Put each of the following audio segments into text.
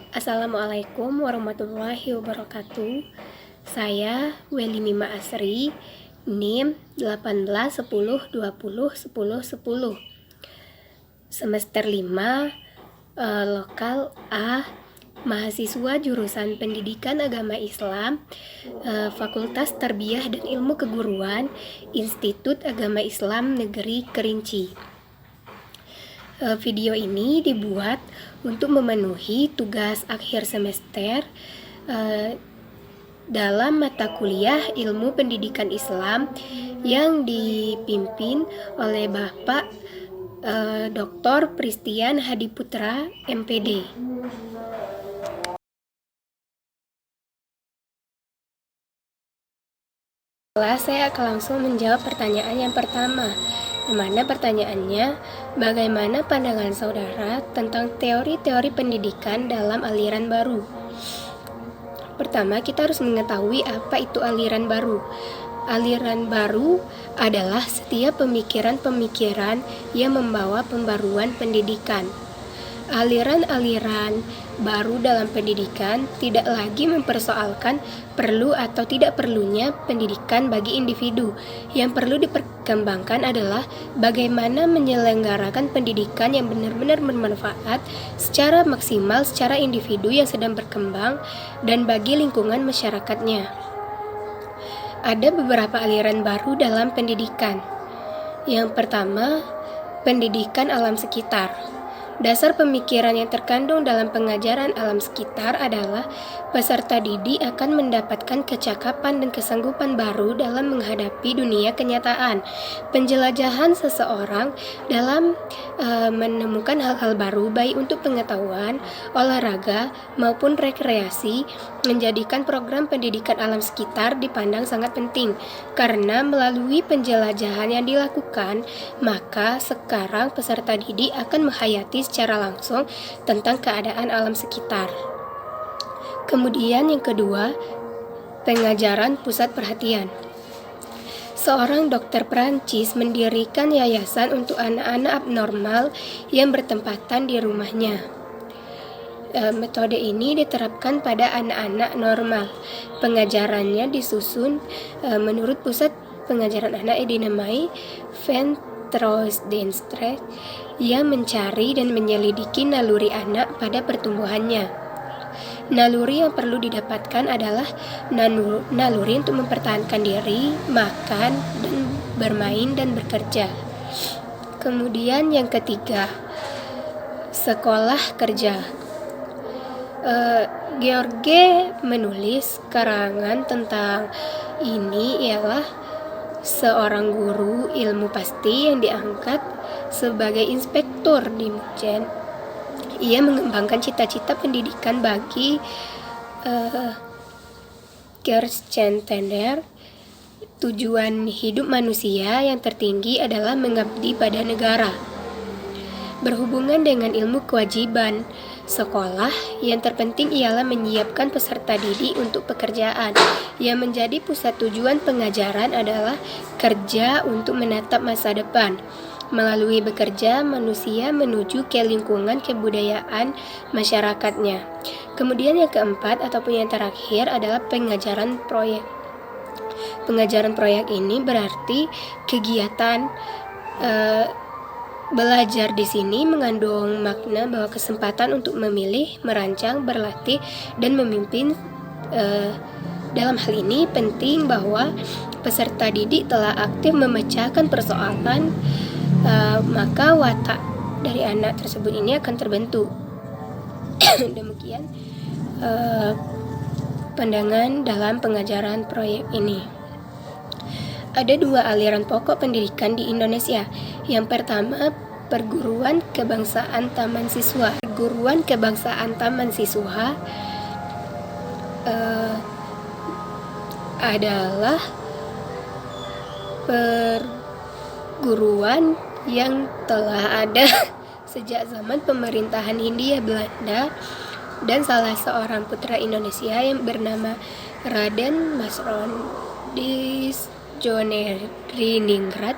Assalamualaikum warahmatullahi wabarakatuh. Saya Weli Mima Asri, NIM 18 10 20 10 10. Semester 5, lokal A, mahasiswa jurusan Pendidikan Agama Islam, Fakultas Tarbiyah dan Ilmu Keguruan, Institut Agama Islam Negeri Kerinci. Video ini dibuat untuk memenuhi tugas akhir semester dalam mata kuliah Ilmu Pendidikan Islam yang dipimpin oleh Bapak Dr. Pristian Hadiputra, MPD. Saya akan langsung menjawab pertanyaan yang pertama, di mana pertanyaannya, bagaimana pandangan saudara tentang teori-teori pendidikan dalam aliran baru? Pertama, kita harus mengetahui apa itu aliran baru. Aliran baru adalah setiap pemikiran-pemikiran yang membawa pembaruan pendidikan. Aliran-aliran baru dalam pendidikan tidak lagi mempersoalkan perlu atau tidak perlunya pendidikan bagi individu. Yang perlu diperkembangkan adalah bagaimana menyelenggarakan pendidikan yang benar-benar bermanfaat secara maksimal secara individu yang sedang berkembang dan bagi lingkungan masyarakatnya. Ada beberapa aliran baru dalam pendidikan. Yang pertama, pendidikan alam sekitar. Dasar pemikiran yang terkandung dalam pengajaran alam sekitar adalah peserta didik akan mendapatkan kecakapan dan kesanggupan baru dalam menghadapi dunia kenyataan. Penjelajahan seseorang dalam menemukan hal-hal baru baik untuk pengetahuan, olahraga, maupun rekreasi menjadikan program pendidikan alam sekitar dipandang sangat penting. Karena melalui penjelajahan yang dilakukan, maka sekarang peserta didik akan menghayati secara langsung tentang keadaan alam sekitar. Kemudian yang kedua, pengajaran pusat perhatian. Seorang dokter Perancis mendirikan yayasan untuk anak-anak abnormal yang bertempatan di rumahnya. Metode ini diterapkan pada anak-anak normal. Pengajarannya disusun menurut pusat pengajaran anak yang dinamai Van Troostdenstra yang mencari dan menyelidiki naluri anak pada pertumbuhannya. Naluri yang perlu didapatkan adalah naluri untuk mempertahankan diri, makan, dan bermain dan bekerja. Kemudian yang ketiga, sekolah kerja. George menulis karangan tentang ini ialah seorang guru ilmu pasti yang diangkat sebagai inspektur di München. Ia mengembangkan cita-cita pendidikan bagi Kerstentender. Tujuan hidup manusia yang tertinggi adalah mengabdi pada negara. Berhubungan dengan ilmu kewajiban sekolah, yang terpenting ialah menyiapkan peserta didik untuk pekerjaan. Yang menjadi pusat tujuan pengajaran adalah kerja untuk menatap masa depan. Melalui bekerja, manusia menuju ke lingkungan kebudayaan masyarakatnya. Kemudian yang keempat ataupun yang terakhir adalah pengajaran proyek. Pengajaran proyek ini berarti kegiatan belajar di sini mengandung makna bahwa kesempatan untuk memilih, merancang, berlatih, dan memimpin. Dalam hal ini penting bahwa peserta didik telah aktif memecahkan persoalan, maka watak dari anak tersebut ini akan terbentuk. Demikian pandangan dalam pengajaran proyek ini. Ada dua aliran pokok pendidikan di Indonesia. Yang pertama, perguruan kebangsaan taman siswa. Perguruan kebangsaan taman siswa adalah perguruan yang telah ada sejak zaman pemerintahan Hindia Belanda, dan salah seorang putra Indonesia yang bernama Raden Mas Rondis Djoneriningrat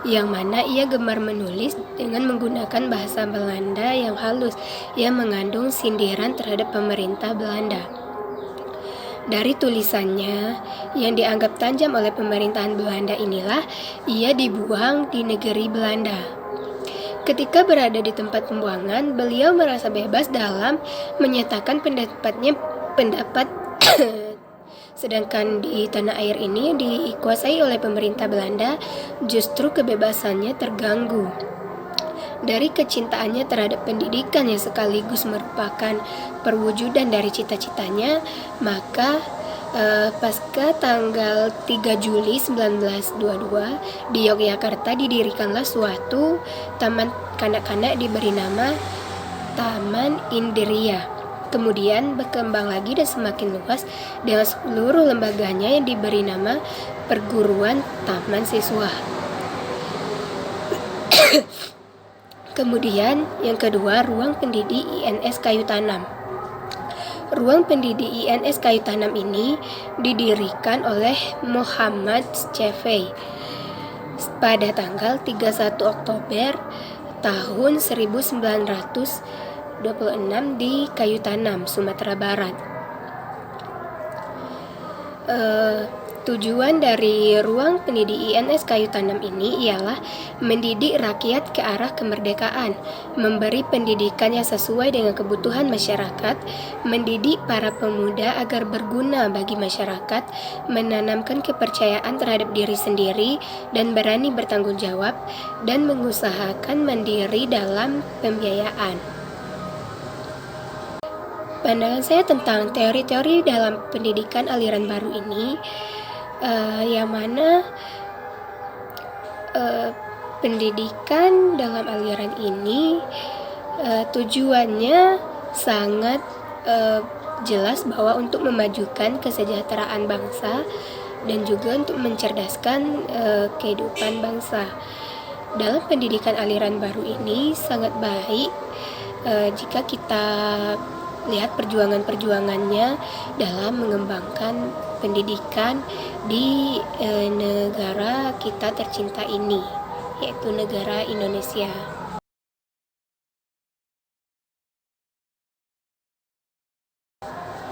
yang mana ia gemar menulis dengan menggunakan bahasa Belanda yang halus yang mengandung sindiran terhadap pemerintah Belanda. Dari tulisannya yang dianggap tajam oleh pemerintahan Belanda inilah ia dibuang di negeri Belanda. Ketika berada di tempat pembuangan, beliau merasa bebas dalam menyatakan pendapat sedangkan di tanah air ini dikuasai oleh pemerintah Belanda, justru kebebasannya terganggu. Dari kecintaannya terhadap pendidikan yang sekaligus merupakan perwujudan dari cita-citanya, maka pasca tanggal 3 Juli 1922 di Yogyakarta didirikanlah suatu taman kanak-kanak diberi nama Taman Indiria. Kemudian berkembang lagi dan semakin luas dengan seluruh lembaganya yang diberi nama Perguruan Taman Siswa. Kemudian yang kedua, ruang pendidik INS Kayu Tanam. Ruang pendidik INS Kayu Tanam ini didirikan oleh Muhammad Shafei pada tanggal 31 Oktober tahun 1926 di Kayu Tanam, Sumatera Barat. Tujuan dari ruang pendidik INS Kayu Tanam ini ialah mendidik rakyat ke arah kemerdekaan, memberi pendidikan yang sesuai dengan kebutuhan masyarakat, mendidik para pemuda agar berguna bagi masyarakat, menanamkan kepercayaan terhadap diri sendiri dan berani bertanggung jawab, dan mengusahakan mandiri dalam pembiayaan. Pandangan saya tentang teori-teori dalam pendidikan aliran baru ini, yang mana pendidikan dalam aliran ini tujuannya sangat jelas bahwa untuk memajukan kesejahteraan bangsa dan juga untuk mencerdaskan kehidupan bangsa. Dalam pendidikan aliran baru ini sangat baik jika kita lihat perjuangannya dalam mengembangkan pendidikan di negara kita tercinta ini, yaitu negara Indonesia.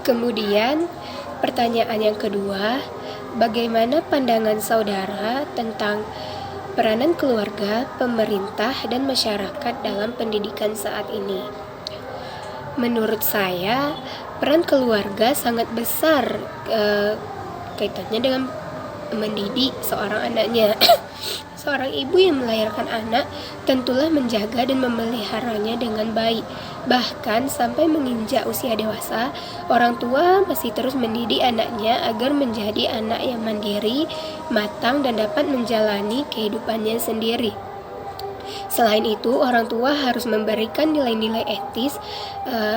Kemudian pertanyaan yang kedua, bagaimana pandangan saudara tentang peranan keluarga, pemerintah, dan masyarakat dalam pendidikan saat ini? Menurut saya, peran keluarga sangat besar kaitannya dengan mendidik seorang anaknya. Seorang ibu yang melahirkan anak tentulah menjaga dan memeliharanya dengan baik. Bahkan sampai menginjak usia dewasa, orang tua masih terus mendidik anaknya agar menjadi anak yang mandiri, matang, dan dapat menjalani kehidupannya sendiri. Selain itu, orang tua harus memberikan nilai-nilai etis,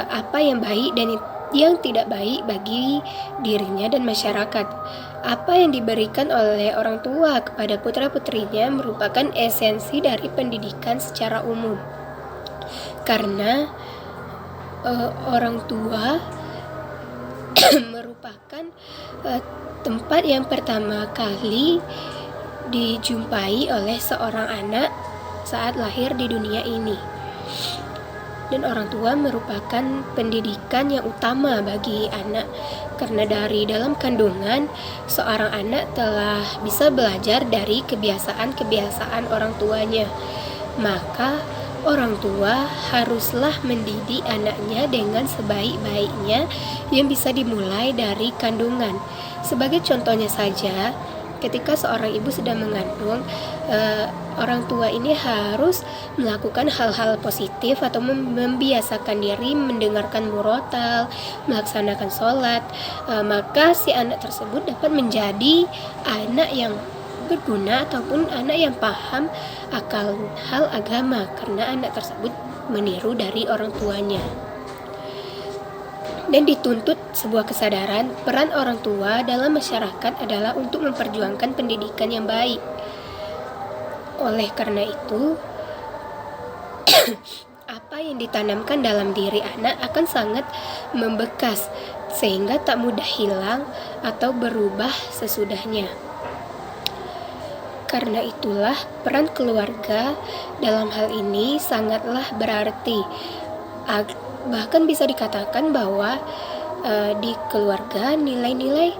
apa yang baik dan yang tidak baik bagi dirinya dan masyarakat. Apa yang diberikan oleh orang tua kepada putra-putrinya merupakan esensi dari pendidikan secara umum. Karena orang tua merupakan tempat yang pertama kali dijumpai oleh seorang anak saat lahir di dunia ini. Dan orang tua merupakan pendidikan yang utama bagi anak, karena dari dalam kandungan seorang anak telah bisa belajar dari kebiasaan-kebiasaan orang tuanya. Maka orang tua haruslah mendidik anaknya dengan sebaik-baiknya yang bisa dimulai dari kandungan. Sebagai contohnya saja, ketika seorang ibu sedang mengandung, orang tua ini harus melakukan hal-hal positif atau membiasakan diri mendengarkan murotal, melaksanakan sholat, maka si anak tersebut dapat menjadi anak yang berguna ataupun anak yang paham akan hal agama, karena anak tersebut meniru dari orang tuanya. Dan dituntut sebuah kesadaran peran orang tua dalam masyarakat adalah untuk memperjuangkan pendidikan yang baik. Oleh karena itu, apa yang ditanamkan dalam diri anak akan sangat membekas, sehingga tak mudah hilang atau berubah sesudahnya. Karena itulah peran keluarga dalam hal ini sangatlah berarti. Bahkan bisa dikatakan bahwa di keluarga nilai-nilai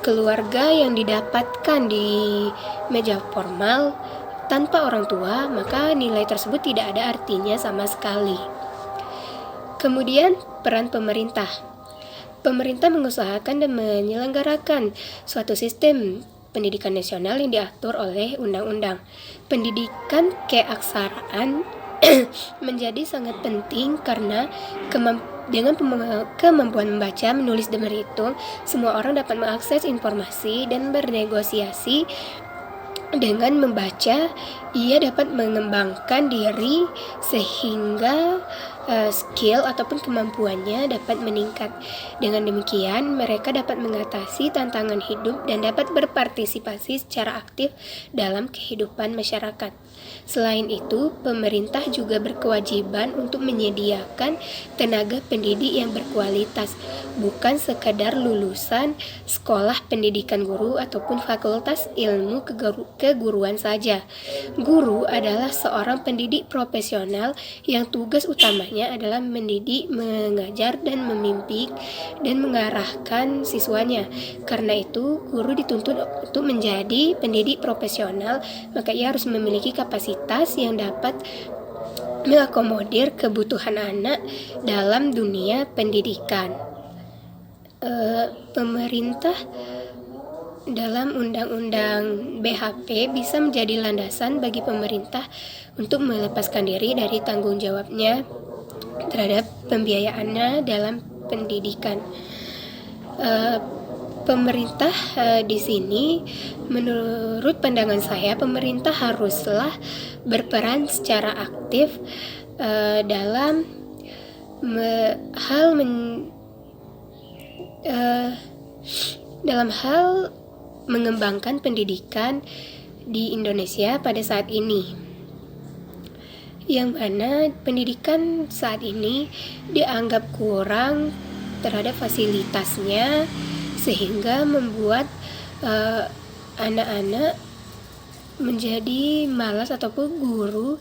keluarga yang didapatkan di meja formal tanpa orang tua, maka nilai tersebut tidak ada artinya sama sekali. Kemudian peran pemerintah. Pemerintah mengusahakan dan menyelenggarakan suatu sistem pendidikan nasional yang diatur oleh undang-undang. Pendidikan keaksaraan menjadi sangat penting karena dengan kemampuan membaca, menulis, dan berhitung, semua orang dapat mengakses informasi dan bernegosiasi. Dengan membaca, ia dapat mengembangkan diri sehingga skill ataupun kemampuannya dapat meningkat. Dengan demikian, mereka dapat mengatasi tantangan hidup dan dapat berpartisipasi secara aktif dalam kehidupan masyarakat. Selain itu, pemerintah juga berkewajiban untuk menyediakan tenaga pendidik yang berkualitas, bukan sekadar lulusan sekolah pendidikan guru ataupun fakultas ilmu keguruan saja. Guru adalah seorang pendidik profesional yang tugas utamanya adalah mendidik, mengajar, dan memimpin dan mengarahkan siswanya. Karena itu, guru dituntut untuk menjadi pendidik profesional, maka ia harus memiliki kapasitas yang dapat mengakomodir kebutuhan anak dalam dunia pendidikan. Pemerintah dalam Undang-Undang BHP bisa menjadi landasan bagi pemerintah untuk melepaskan diri dari tanggung jawabnya terhadap pembiayaannya dalam pendidikan. Pemerintah di sini, menurut pandangan saya, pemerintah haruslah berperan secara aktif dalam hal mengembangkan pendidikan di Indonesia pada saat ini, yang mana pendidikan saat ini dianggap kurang terhadap fasilitasnya, sehingga membuat anak-anak menjadi malas ataupun guru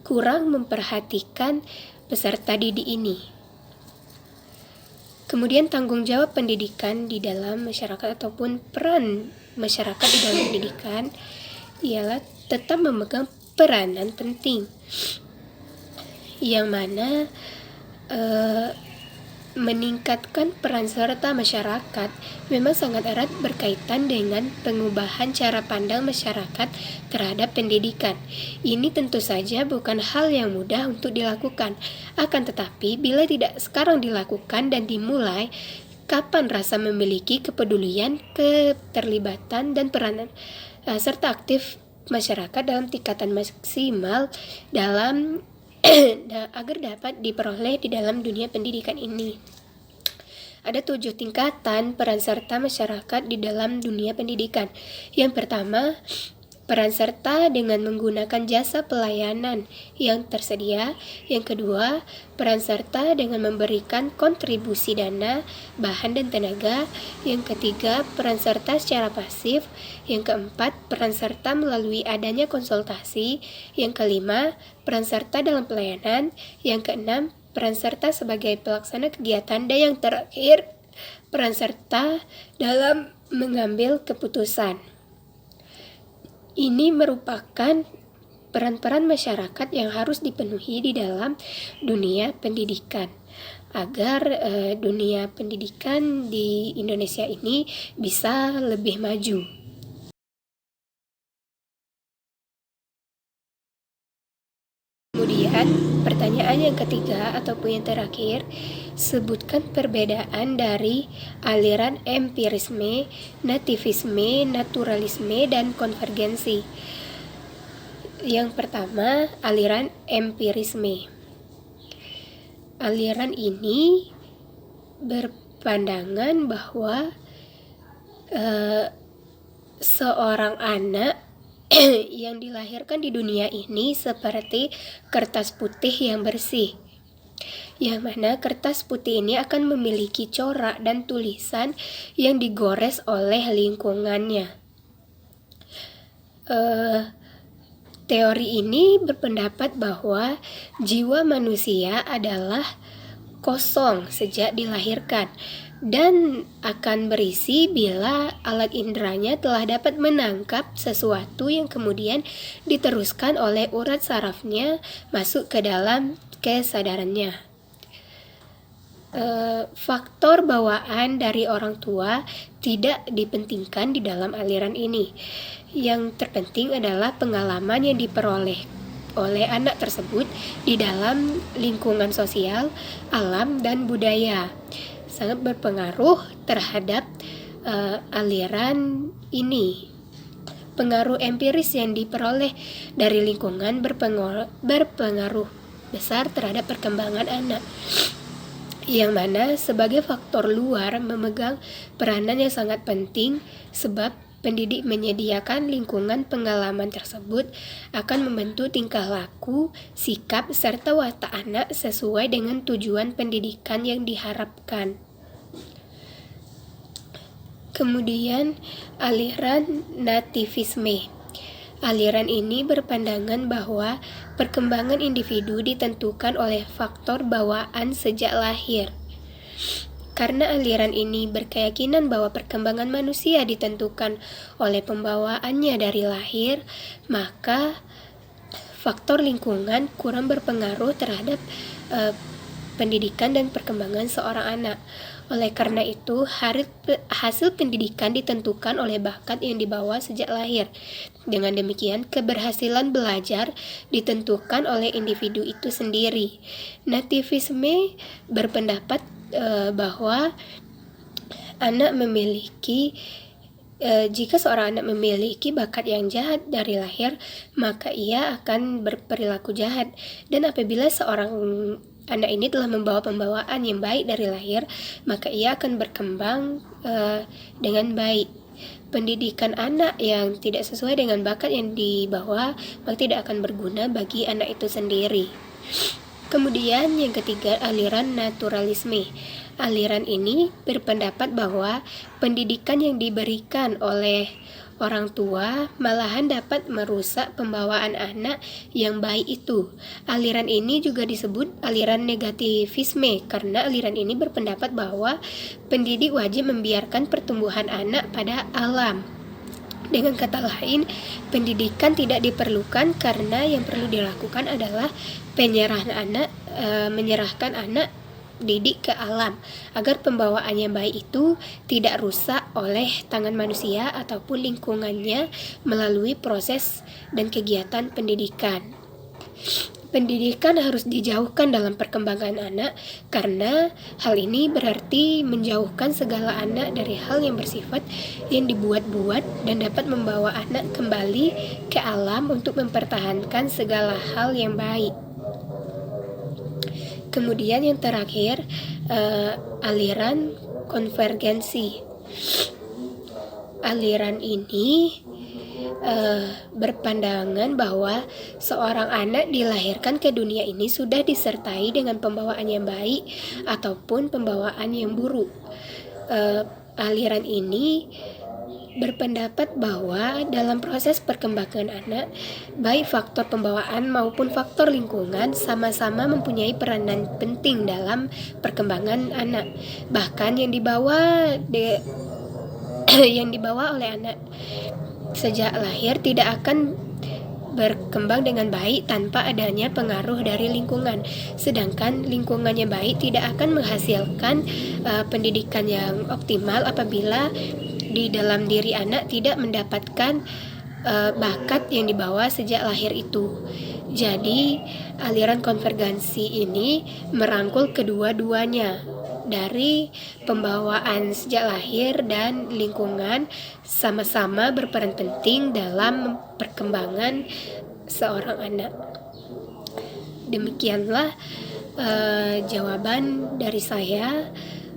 kurang memperhatikan peserta didik ini. Kemudian tanggung jawab pendidikan di dalam masyarakat ataupun peran masyarakat di dalam pendidikan ialah tetap memegang peranan penting, yang mana meningkatkan peran serta masyarakat memang sangat erat berkaitan dengan pengubahan cara pandang masyarakat terhadap pendidikan. Ini tentu saja bukan hal yang mudah untuk dilakukan. Akan tetapi, bila tidak sekarang dilakukan dan dimulai, kapan rasa memiliki kepedulian, keterlibatan, dan peranan serta aktif masyarakat dalam tingkatan maksimal dalam agar dapat diperoleh di dalam dunia pendidikan ini. Ada 7 tingkatan peran serta masyarakat di dalam dunia pendidikan. Yang pertama, peran serta dengan menggunakan jasa pelayanan yang tersedia. Yang kedua, peran serta dengan memberikan kontribusi dana, bahan, dan tenaga. Yang ketiga, peran serta secara pasif. Yang keempat, peran serta melalui adanya konsultasi. Yang kelima, peran serta dalam pelayanan. Yang keenam, peran serta sebagai pelaksana kegiatan. Dan yang terakhir, peran serta dalam mengambil keputusan. Ini merupakan peran-peran masyarakat yang harus dipenuhi di dalam dunia pendidikan agar dunia pendidikan di Indonesia ini bisa lebih maju. Kemudian pertanyaan yang ketiga ataupun yang terakhir, sebutkan perbedaan dari aliran empirisme, nativisme, naturalisme, dan konvergensi. Yang pertama, aliran empirisme. Aliran ini berpandangan bahwa seorang anak yang dilahirkan di dunia ini seperti kertas putih yang bersih, yang mana kertas putih ini akan memiliki corak dan tulisan yang digores oleh lingkungannya. Teori ini berpendapat bahwa jiwa manusia adalah kosong sejak dilahirkan dan akan berisi bila alat inderanya telah dapat menangkap sesuatu yang kemudian diteruskan oleh urat sarafnya masuk ke dalam kesadarannya. Faktor bawaan dari orang tua tidak dipentingkan di dalam aliran ini. Yang terpenting adalah pengalaman yang diperoleh oleh anak tersebut di dalam lingkungan sosial, alam, dan budaya. Sangat berpengaruh terhadap aliran ini. Pengaruh empiris yang diperoleh dari lingkungan berpengaruh besar terhadap perkembangan anak, yang mana sebagai faktor luar memegang peranan yang sangat penting, sebab pendidik menyediakan lingkungan pengalaman tersebut akan membentuk tingkah laku, sikap, serta watak anak sesuai dengan tujuan pendidikan yang diharapkan. Kemudian, aliran nativisme. Aliran ini berpandangan bahwa perkembangan individu ditentukan oleh faktor bawaan sejak lahir. Karena aliran ini berkeyakinan bahwa perkembangan manusia ditentukan oleh pembawaannya dari lahir, maka faktor lingkungan kurang berpengaruh terhadap pendidikan dan perkembangan seorang anak. Oleh karena itu, hasil pendidikan ditentukan oleh bakat yang dibawa sejak lahir. Dengan demikian, keberhasilan belajar ditentukan oleh individu itu sendiri. Nativisme berpendapat bahwa jika seorang anak memiliki bakat yang jahat dari lahir, maka ia akan berperilaku jahat. Dan apabila seorang anak ini telah membawa pembawaan yang baik dari lahir, maka ia akan berkembang dengan baik. Pendidikan anak yang tidak sesuai dengan bakat yang dibawa, maka tidak akan berguna bagi anak itu sendiri. Kemudian yang ketiga, aliran naturalisme. Aliran ini berpendapat bahwa pendidikan yang diberikan oleh orang tua malahan dapat merusak pembawaan anak yang baik itu. Aliran ini juga disebut aliran negativisme karena aliran ini berpendapat bahwa pendidik wajib membiarkan pertumbuhan anak pada alam. Dengan kata lain, pendidikan tidak diperlukan karena yang perlu dilakukan adalah menyerahkan anak didik ke alam agar pembawaan yang baik itu tidak rusak oleh tangan manusia ataupun lingkungannya melalui proses dan kegiatan pendidikan. Pendidikan harus dijauhkan dalam perkembangan anak karena hal ini berarti menjauhkan segala anak dari hal yang bersifat yang dibuat-buat dan dapat membawa anak kembali ke alam untuk mempertahankan segala hal yang baik. Kemudian yang terakhir, aliran konvergensi. Aliran ini berpandangan bahwa seorang anak dilahirkan ke dunia ini sudah disertai dengan pembawaan yang baik ataupun pembawaan yang buruk. Aliran ini berpendapat bahwa dalam proses perkembangan anak, baik faktor pembawaan maupun faktor lingkungan sama-sama mempunyai peranan penting dalam perkembangan anak. Bahkan yang dibawa oleh anak sejak lahir tidak akan berkembang dengan baik tanpa adanya pengaruh dari lingkungan. Sedangkan lingkungannya baik tidak akan menghasilkan pendidikan yang optimal apabila di dalam diri anak tidak mendapatkan bakat yang dibawa sejak lahir itu. Jadi aliran konvergensi ini merangkul kedua-duanya, dari pembawaan sejak lahir dan lingkungan sama-sama berperan penting dalam perkembangan seorang anak. Demikianlah jawaban dari saya.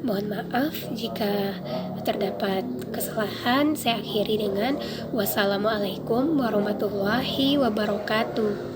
Mohon maaf jika terdapat kesalahan. Saya akhiri dengan wassalamualaikum warahmatullahi wabarakatuh.